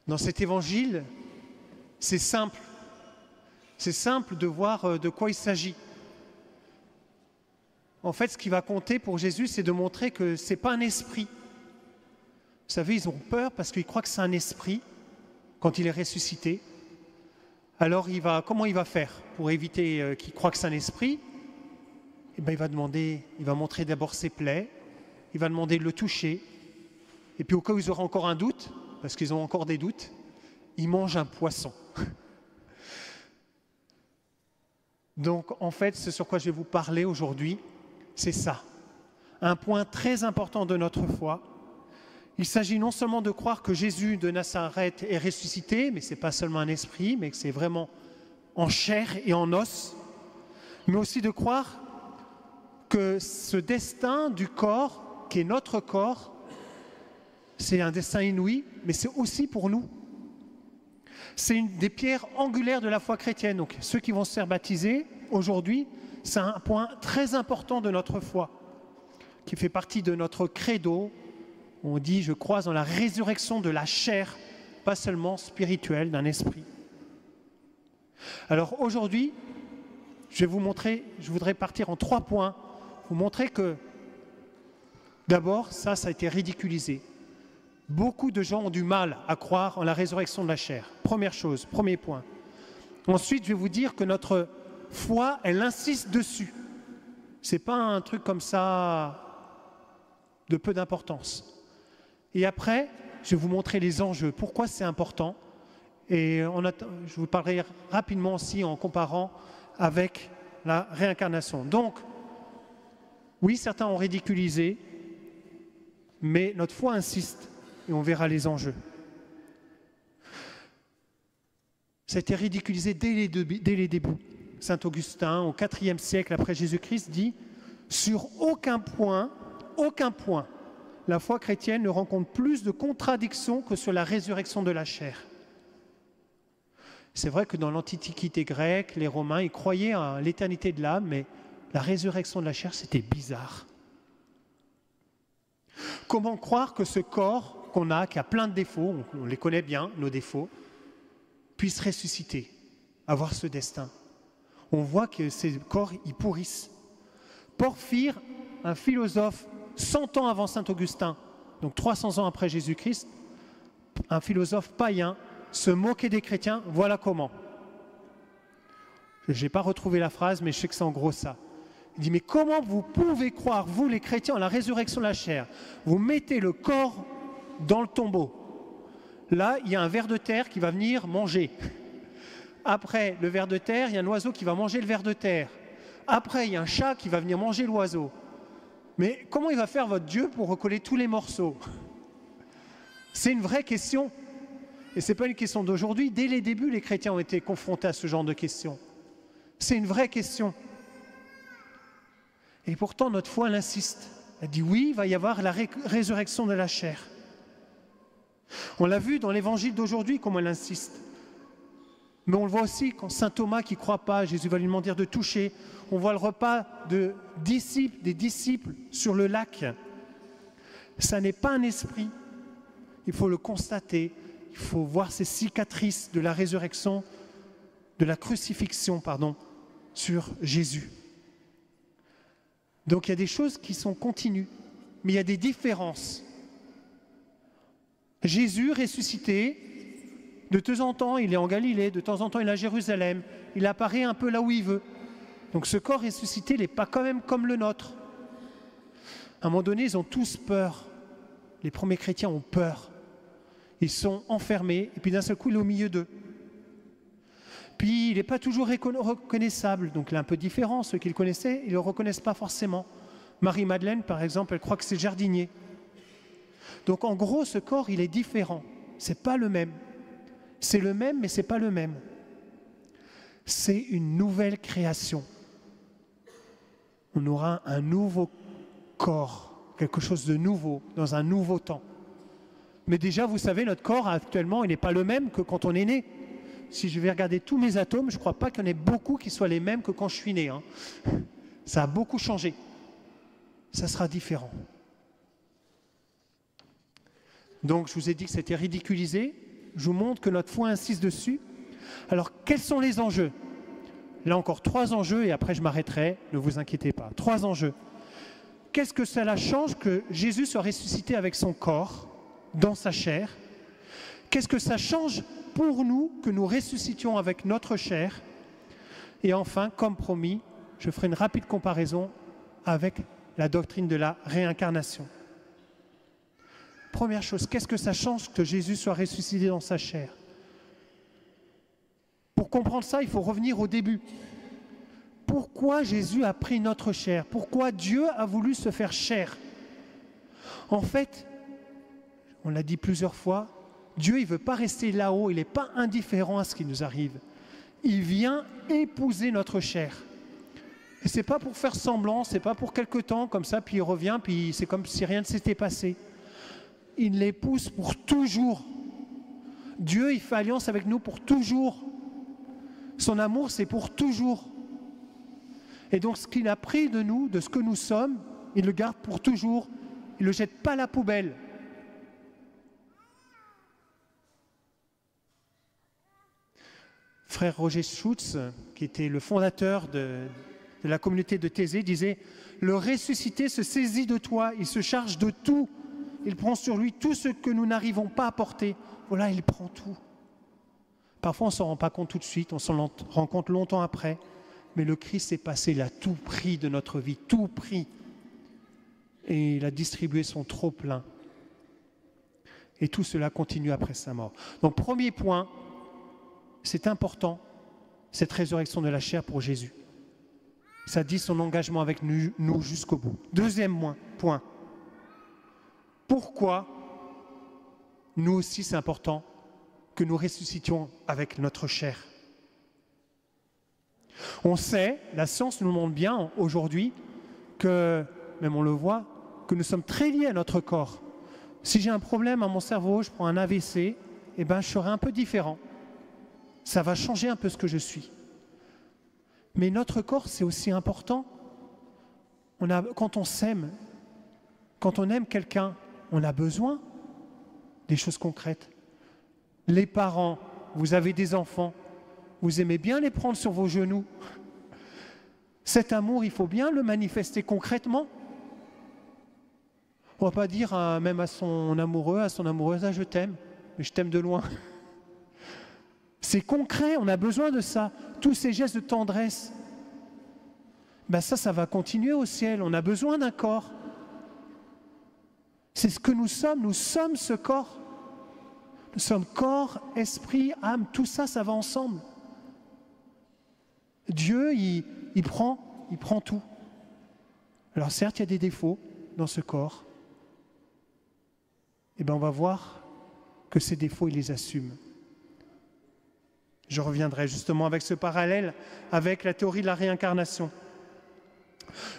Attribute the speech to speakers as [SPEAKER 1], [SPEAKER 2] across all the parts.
[SPEAKER 1] Dans cet évangile, c'est simple. C'est simple de voir de quoi il s'agit. En fait, ce qui va compter pour Jésus, c'est de montrer que ce n'est pas un esprit. Vous savez, ils ont peur parce qu'ils croient que c'est un esprit quand il est ressuscité. Alors, comment il va faire pour éviter qu'ils croient que c'est un esprit? Eh bien, il va montrer d'abord ses plaies, il va demander de le toucher, et puis au cas où ils auront encore un doute, parce qu'ils ont encore des doutes, il mange un poisson. Donc, en fait, ce sur quoi je vais vous parler aujourd'hui, c'est ça. Un point très important de notre foi. Il s'agit non seulement de croire que Jésus de Nazareth est ressuscité, mais ce n'est pas seulement un esprit, mais que c'est vraiment en chair et en os, mais aussi de croire que ce destin du corps, qui est notre corps, c'est un destin inouï, mais c'est aussi pour nous. C'est une des pierres angulaires de la foi chrétienne. Donc, ceux qui vont se faire baptiser aujourd'hui, c'est un point très important de notre foi, qui fait partie de notre credo. On dit, je crois dans la résurrection de la chair, pas seulement spirituelle, d'un esprit. Alors aujourd'hui, je voudrais partir en 3 points, vous montrer que, d'abord, ça a été ridiculisé. Beaucoup de gens ont du mal à croire en la résurrection de la chair. Première chose, premier point. Ensuite, je vais vous dire que notre foi, elle insiste dessus. Ce n'est pas un truc comme ça de peu d'importance. Et après, je vais vous montrer les enjeux, pourquoi c'est important. Et je vous parlerai rapidement aussi en comparant avec la réincarnation. Donc, oui, certains ont ridiculisé, mais notre foi insiste et on verra les enjeux. Ça a été ridiculisé dès les débuts. Saint Augustin, au IVe siècle après Jésus-Christ, dit « Sur aucun point, la foi chrétienne ne rencontre plus de contradictions que sur la résurrection de la chair. » C'est vrai que dans l'Antiquité grecque, les Romains, ils croyaient à l'éternité de l'âme, mais la résurrection de la chair, c'était bizarre. Comment croire que ce corps qu'on a, qui a plein de défauts, on les connaît bien, nos défauts, puisse ressusciter, avoir ce destin? On voit que ces corps, ils pourrissent. Porphyre, un philosophe 100 ans avant Saint Augustin, donc 300 ans après Jésus-Christ, un philosophe païen, se moquait des chrétiens, voilà comment. Je n'ai pas retrouvé la phrase, mais je sais que c'est en gros ça. Il dit, mais comment vous pouvez croire, vous les chrétiens, en la résurrection de la chair? Vous mettez le corps dans le tombeau. Là, il y a un ver de terre qui va venir manger. Après le ver de terre, il y a un oiseau qui va manger le ver de terre. Après, il y a un chat qui va venir manger l'oiseau. Mais comment il va faire votre Dieu pour recoller tous les morceaux? C'est une vraie question. Et ce n'est pas une question d'aujourd'hui. Dès les débuts, les chrétiens ont été confrontés à ce genre de questions. C'est une vraie question. Et pourtant, notre foi, elle insiste. Elle dit oui, il va y avoir la résurrection de la chair. On l'a vu dans l'évangile d'aujourd'hui, comment elle insiste. Mais on le voit aussi quand saint Thomas qui ne croit pas, Jésus va lui demander de toucher. On voit le repas des disciples sur le lac. Ça n'est pas un esprit. Il faut le constater. Il faut voir ces cicatrices de la résurrection, de la crucifixion, sur Jésus. Donc il y a des choses qui sont continues, mais il y a des différences. Jésus ressuscité, de temps en temps il est en Galilée, de temps en temps il est à Jérusalem, il apparaît un peu là où il veut. Donc ce corps ressuscité, il n'est pas quand même comme le nôtre. À un moment donné, ils ont tous peur. Les premiers chrétiens ont peur. Ils sont enfermés, et puis d'un seul coup, il est au milieu d'eux. Puis, il n'est pas toujours reconnaissable, donc il est un peu différent. Ceux qui le connaissaient, ils ne le reconnaissent pas forcément. Marie-Madeleine, par exemple, elle croit que c'est le jardinier. Donc, en gros, ce corps, il est différent. Ce n'est pas le même. C'est le même, mais ce n'est pas le même. C'est une nouvelle création. On aura un nouveau corps, quelque chose de nouveau, dans un nouveau temps. Mais déjà, vous savez, notre corps, actuellement, il n'est pas le même que quand on est né. Si je vais regarder tous mes atomes, je ne crois pas qu'il y en ait beaucoup qui soient les mêmes que quand je suis né. Ça a beaucoup changé. Ça sera différent. Donc, je vous ai dit que c'était ridiculisé, je vous montre que notre foi insiste dessus. Alors, quels sont les enjeux? Là encore, 3 enjeux et après je m'arrêterai, ne vous inquiétez pas. 3 enjeux. Qu'est-ce que cela change que Jésus soit ressuscité avec son corps, dans sa chair? Qu'est-ce que ça change pour nous que nous ressuscitions avec notre chair? Et enfin, comme promis, je ferai une rapide comparaison avec la doctrine de la réincarnation. Première chose, qu'est-ce que ça change que Jésus soit ressuscité dans sa chair? Pour comprendre ça, il faut revenir au début. Pourquoi Jésus a pris notre chair? Pourquoi Dieu a voulu se faire chair? En fait, on l'a dit plusieurs fois, Dieu, il ne veut pas rester là-haut, il n'est pas indifférent à ce qui nous arrive. Il vient épouser notre chair. Et ce n'est pas pour faire semblant, ce n'est pas pour quelque temps, comme ça, puis il revient, puis c'est comme si rien ne s'était passé. Il l'épouse pour toujours. Dieu, il fait alliance avec nous pour toujours. Son amour, c'est pour toujours. Et donc, ce qu'il a pris de nous, de ce que nous sommes, il le garde pour toujours. Il ne le jette pas à la poubelle. Frère Roger Schutz, qui était le fondateur de la communauté de Thésée, disait « Le ressuscité se saisit de toi, il se charge de tout. Il prend sur lui tout ce que nous n'arrivons pas à porter. Voilà, il prend tout. » Parfois, on ne s'en rend pas compte tout de suite, on s'en rend compte longtemps après. Mais le Christ est passé, il a tout pris de notre vie, tout pris. Et il a distribué son trop-plein. Et tout cela continue après sa mort. Donc, premier point, c'est important, cette résurrection de la chair pour Jésus. Ça dit son engagement avec nous jusqu'au bout. Deuxième point. Pourquoi nous aussi, c'est important que nous ressuscitions avec notre chair? On sait, la science nous montre bien aujourd'hui, que, même on le voit, que nous sommes très liés à notre corps. Si j'ai un problème à mon cerveau, je prends un AVC, eh ben, je serai un peu différent. Ça va changer un peu ce que je suis. Mais notre corps, c'est aussi important. Quand on s'aime, quand on aime quelqu'un, on a besoin des choses concrètes. Les parents, vous avez des enfants, vous aimez bien les prendre sur vos genoux. Cet amour, il faut bien le manifester concrètement. On ne va pas dire même à son amoureux, à son amoureuse, ah, je t'aime, mais je t'aime de loin. C'est concret, on a besoin de ça. Tous ces gestes de tendresse, ben ça va continuer au ciel. On a besoin d'un corps. C'est ce que nous sommes ce corps. Nous sommes corps, esprit, âme, tout ça, ça va ensemble. Dieu, il prend tout. Alors certes, il y a des défauts dans ce corps. Eh bien, on va voir que ces défauts, il les assume. Je reviendrai justement avec ce parallèle avec la théorie de la réincarnation.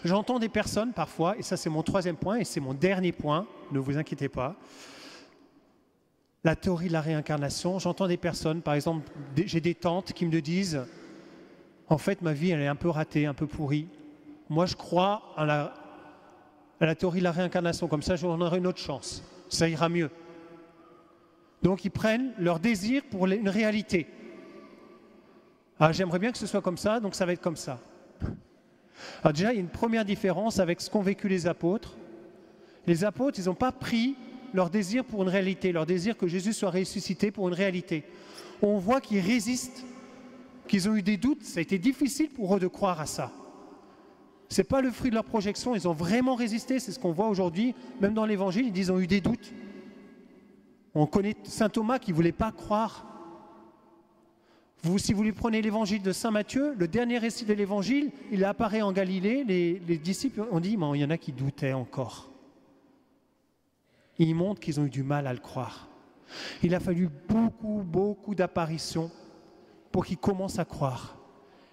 [SPEAKER 1] J'entends des personnes parfois, et ça c'est mon troisième point, et c'est mon dernier point, ne vous inquiétez pas, la théorie de la réincarnation, j'entends des personnes, par exemple, j'ai des tantes qui me disent « En fait, ma vie, elle est un peu ratée, un peu pourrie. Moi, je crois à la théorie de la réincarnation, comme ça, j'en aurai une autre chance. Ça ira mieux. » Donc, ils prennent leur désir pour une réalité. Ah, j'aimerais bien que ce soit comme ça, donc ça va être comme ça. Alors déjà, il y a une première différence avec ce qu'ont vécu les apôtres. Les apôtres, ils n'ont pas pris leur désir pour une réalité, leur désir que Jésus soit ressuscité pour une réalité. On voit qu'ils résistent, qu'ils ont eu des doutes, ça a été difficile pour eux de croire à ça. Ce n'est pas le fruit de leur projection, ils ont vraiment résisté, c'est ce qu'on voit aujourd'hui, même dans l'Évangile, ils disent qu'ils ont eu des doutes. On connaît saint Thomas qui ne voulait pas croire. Si vous lui prenez l'évangile de saint Matthieu, le dernier récit de l'évangile, il apparaît en Galilée, les disciples ont dit, mais il y en a qui doutaient encore. Il montre qu'ils ont eu du mal à le croire. Il a fallu beaucoup d'apparitions pour qu'ils commencent à croire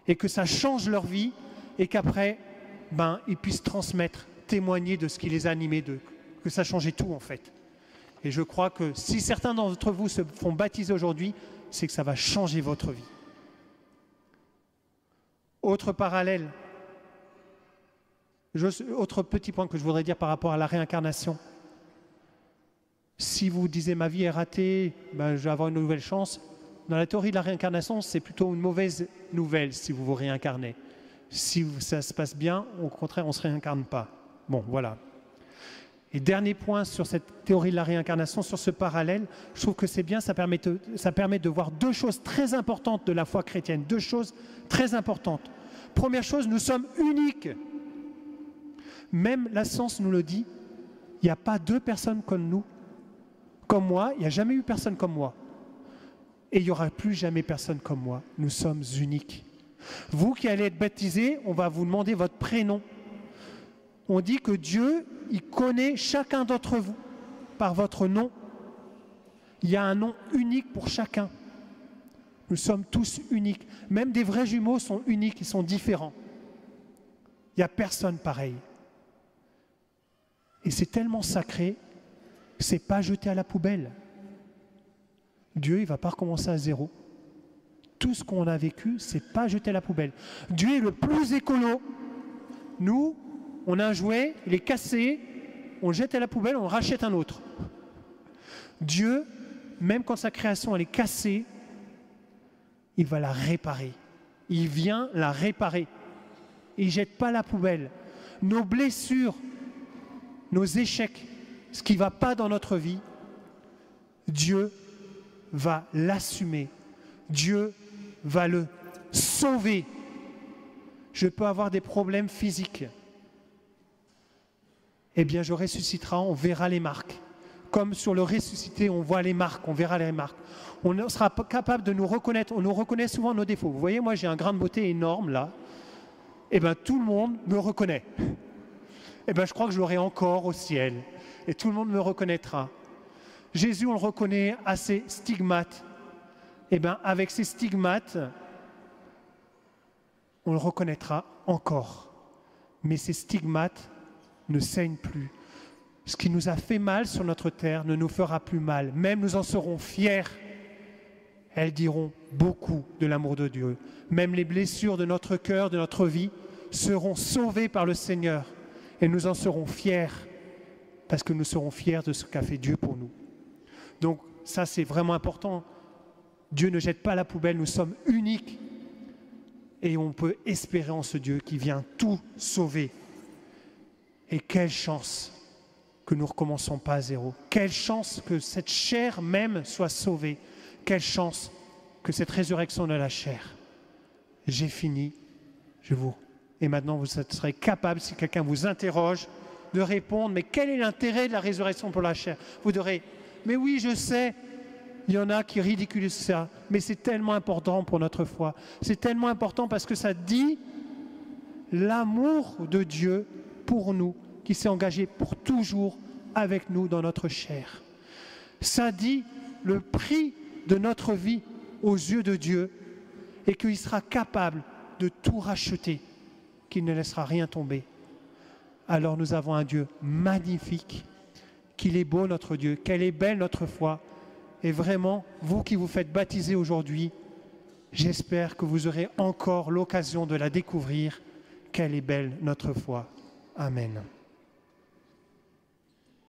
[SPEAKER 1] et que ça change leur vie et qu'après, ils puissent transmettre, témoigner de ce qui les a animés, que ça changeait tout en fait. Et je crois que si certains d'entre vous se font baptiser aujourd'hui, c'est que ça va changer votre vie. Autre parallèle, autre petit point que je voudrais dire par rapport à la réincarnation. Si vous disiez ma vie est ratée, ben, je vais avoir une nouvelle chance, dans la théorie de la réincarnation, c'est plutôt une mauvaise nouvelle si vous vous réincarnez. Si ça se passe bien, au contraire, on ne se réincarne pas. Bon, voilà. Et dernier point sur cette théorie de la réincarnation, sur ce parallèle, je trouve que c'est bien, ça permet de voir deux choses très importantes de la foi chrétienne, deux choses très importantes. Première chose, nous sommes uniques. Même la science nous le dit, il n'y a pas deux personnes comme nous. Comme moi, il n'y a jamais eu personne comme moi. Et il n'y aura plus jamais personne comme moi. Nous sommes uniques. Vous qui allez être baptisés, on va vous demander votre prénom. On dit que Dieu, il connaît chacun d'entre vous par votre nom. Il y a un nom unique pour chacun. Nous sommes tous uniques. Même des vrais jumeaux sont uniques, ils sont différents. Il n'y a personne pareil. Et c'est tellement sacré, c'est pas jeté à la poubelle. Dieu, il ne va pas recommencer à zéro. Tout ce qu'on a vécu, c'est pas jeté à la poubelle. Dieu est le plus écolo. Nous, on a un jouet, il est cassé, on le jette à la poubelle, on rachète un autre. Dieu, même quand sa création elle est cassée, il va la réparer. Il vient la réparer. Il ne jette pas à la poubelle. Nos blessures, nos échecs, ce qui ne va pas dans notre vie, Dieu va l'assumer. Dieu va le sauver. Je peux avoir des problèmes physiques. Eh bien, je ressusciterai, on verra les marques. Comme sur le ressuscité, on voit les marques, on verra les marques. On sera capable de nous reconnaître. On nous reconnaît souvent nos défauts. Vous voyez, moi, j'ai un grain de beauté énorme, là. Eh bien, tout le monde me reconnaît. Eh bien, je crois que je l'aurai encore au ciel. Et tout le monde me reconnaîtra. Jésus, on le reconnaît à ses stigmates. Eh bien, avec ces stigmates, on le reconnaîtra encore. Mais ces stigmates ne saignent plus. Ce qui nous a fait mal sur notre terre ne nous fera plus mal. Même nous en serons fiers. Elles diront beaucoup de l'amour de Dieu. Même les blessures de notre cœur, de notre vie, seront sauvées par le Seigneur. Et nous en serons fiers. Parce que nous serons fiers de ce qu'a fait Dieu pour nous. Donc ça, c'est vraiment important. Dieu ne jette pas à la poubelle, nous sommes uniques. Et on peut espérer en ce Dieu qui vient tout sauver. Et quelle chance que nous ne recommençons pas à zéro. Quelle chance que cette chair même soit sauvée. Quelle chance que cette résurrection de la chair. J'ai fini. Et maintenant, vous serez capable, si quelqu'un vous interroge, de répondre, mais quel est l'intérêt de la résurrection pour la chair? Vous direz, mais oui, je sais, il y en a qui ridiculisent ça, mais c'est tellement important pour notre foi. C'est tellement important parce que ça dit l'amour de Dieu pour nous, qui s'est engagé pour toujours avec nous dans notre chair. Ça dit le prix de notre vie aux yeux de Dieu et qu'il sera capable de tout racheter, qu'il ne laissera rien tomber. Alors nous avons un Dieu magnifique, qu'il est beau notre Dieu, qu'elle est belle notre foi. Et vraiment, vous qui vous faites baptiser aujourd'hui, j'espère que vous aurez encore l'occasion de la découvrir, qu'elle est belle notre foi. Amen.